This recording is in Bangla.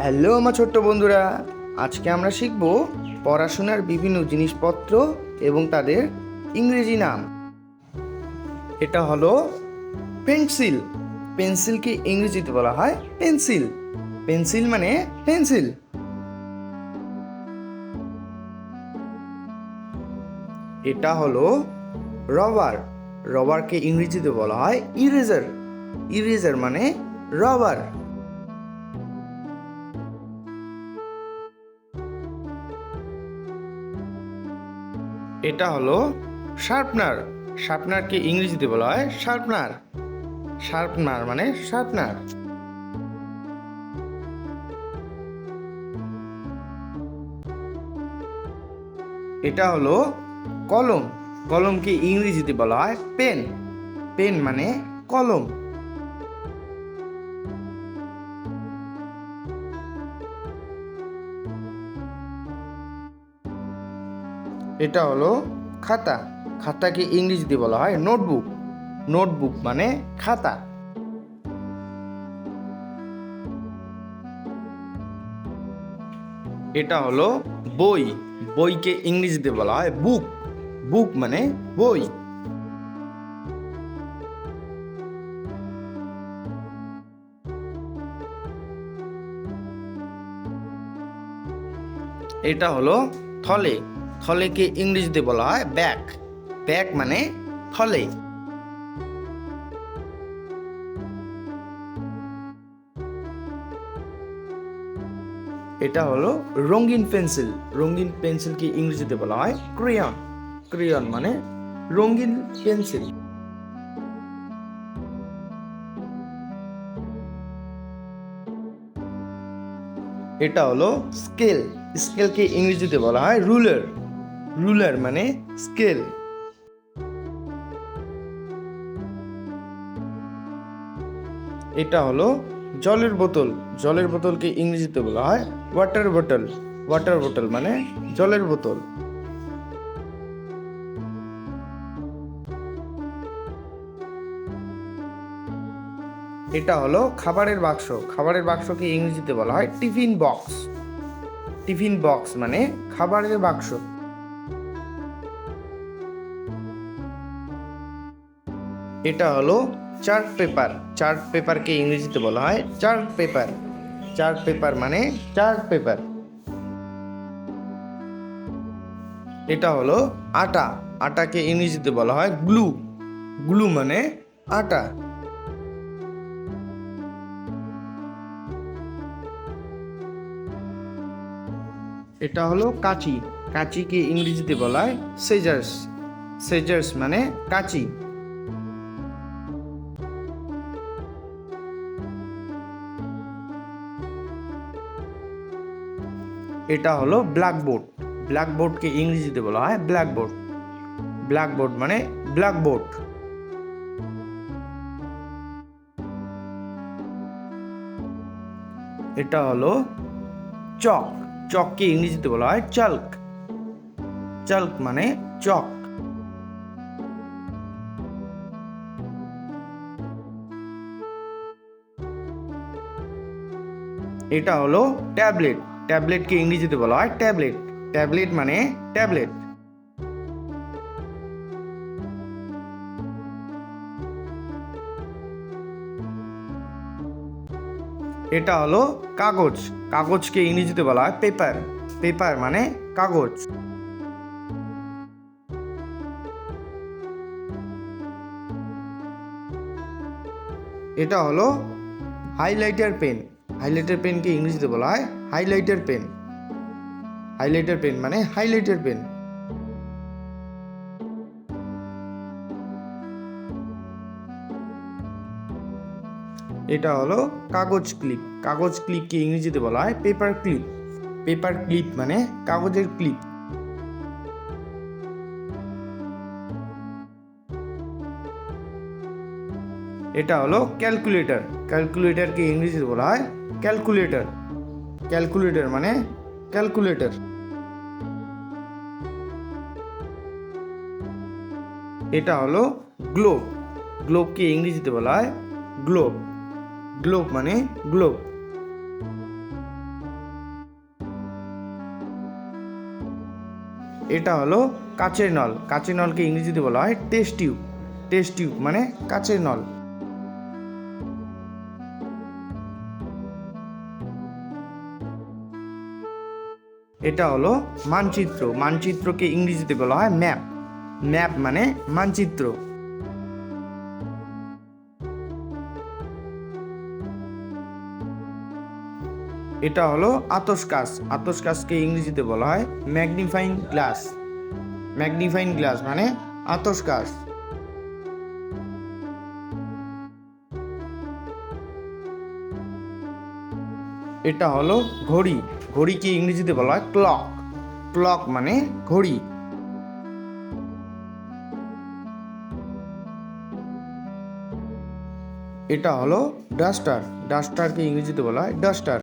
হ্যালো আমার ছোট্ট বন্ধুরা, আজকে আমরা শিখব পড়াশোনার বিভিন্ন জিনিসপত্র এবং তাদের ইংরেজি নাম। এটা হলো পেন্সিল। পেন্সিলকে ইংরেজিতে বলা হয় পেন্সিল। পেন্সিল মানে পেন্সিল। এটা হলো রবার। রবারকে ইংরেজিতে বলা হয় ইরেজার। ইরেজার মানে রবার। এটা হলো শার্পনার। শার্পনারকে ইংরেজিতে বলা হয় শার্পনার। শার্পনার মানে শার্পনার। এটা হলো কলম। কলমকে ইংরেজিতে বলা হয় পেন। পেন মানে কলম। এটা হলো খাতা। খাতাকে ইংরেজিতে বলা হয় নোটবুক। নোটবুক মানে খাতা। এটা হলো বই। বইকে ইংরেজিতে বলা হয় বুক। বুক মানে বই। এটা হলো থলে। থলেকে ইংরেজিতে বলা হয় ব্যাগ। ব্যাগ মানে থলে। এটা হলো রঙিন পেন্সিল। রঙিন পেন্সিলকে ইংরেজিতে বলা হয় ক্রেয়ন। ক্রেয়ন মানে রঙিন পেন্সিল। এটা হলো স্কেল। স্কেলকে ইংরেজিতে বলা হয় রুলার। রুলার মানে স্কেল। এটা হলো জলের বোতল। জলের বোতলকে ইংরেজিতে বলা হয় ওয়াটার বোতল। ওয়াটার বোতল মানে জলের বোতল। এটা হলো খাবারের বাক্স। খাবারের বাক্সকে ইংরেজিতে বলা হয় টিফিন বক্স। টিফিন বক্স মানে খাবারের বাক্স। এটা হলো চার্ট পেপার। চার্ট পেপারকে ইংরেজিতে বলা হয় চার্ট পেপার। চার্ট পেপার মানে চার্ট পেপার। এটা হলো আটা। আটাকে ইংরেজিতে বলা হয় গ্লু। গ্লু মানে আটা। এটা হলো কাঁচি। কাঁচিকে ইংরেজিতে বলা হয় সেজার্স। সেজার্স মানে কাঁচি। এটা হলো ব্ল্যাকবোর্ড। ব্ল্যাকবোর্ডকে ইংরেজিতে বলা হয় ব্ল্যাকবোর্ড। ব্ল্যাকবোর্ড মানে ব্ল্যাকবোর্ড। এটা হলো চক। চককে ইংরেজিতে বলা হয় চাল্ক। চাল্ক মানে চক। এটা হলো ট্যাবলেট। ট্যাবলেটকে ইংরেজিতে বলা হয় ট্যাবলেট। ট্যাবলেট মানে ট্যাবলেট। এটা হলো কাগজ। কাগজকে ইংরেজিতে বলা হয় পেপার। পেপার মানে কাগজ। এটা হলো হাইলাইটার পেন। হাইলাইটার পেনকে ইংরেজিতে বলা হয় হাইলাইটার পেন। হাইলাইটার পেন মানে হাইলাইটার পেন। এটা হলো কাগজ ক্লিপ। কাগজ ক্লিপকে ইংরেজিতে বলা হয় পেপার ক্লিপ। পেপার ক্লিপ মানে কাগজের ক্লিপ। এটা হলো ক্যালকুলেটর। ক্যালকুলেটরকে ইংরেজিতে বলা হয় ক্যালকুলেটর। ক্যালকুলেটর মানে ক্যালকুলেটর। এটা হলো গ্লোব। গ্লোবকে ইংরেজিতে বলা হয় গ্লোব। গ্লোব মানে গ্লোব। এটা হলো কাচের নল। কাচের নলকে ইংরেজিতে বলা হয় টেস্ট টিউব। টেস্ট টিউব মানে কাচের নল। এটা হলো মানচিত্র। মানচিত্রকে ইংরেজিতে বলা হয় ম্যাপ। ম্যাপ মানে মানচিত্র। এটা হলো আতশ কাচ। আতশ কাচকে ইংরেজিতে বলা হয় ম্যাগনিফাইং গ্লাস। ম্যাগনিফাইং গ্লাস মানে আতশ কাচ। এটা হলো ঘড়ি। ঘড়িকে ইংরেজিতে বলা হয় ক্লক। ক্লক মানে ঘড়ি। এটা হলো ডাস্টার। ডাস্টারকে ইংরেজিতে বলা হয় ডাস্টার।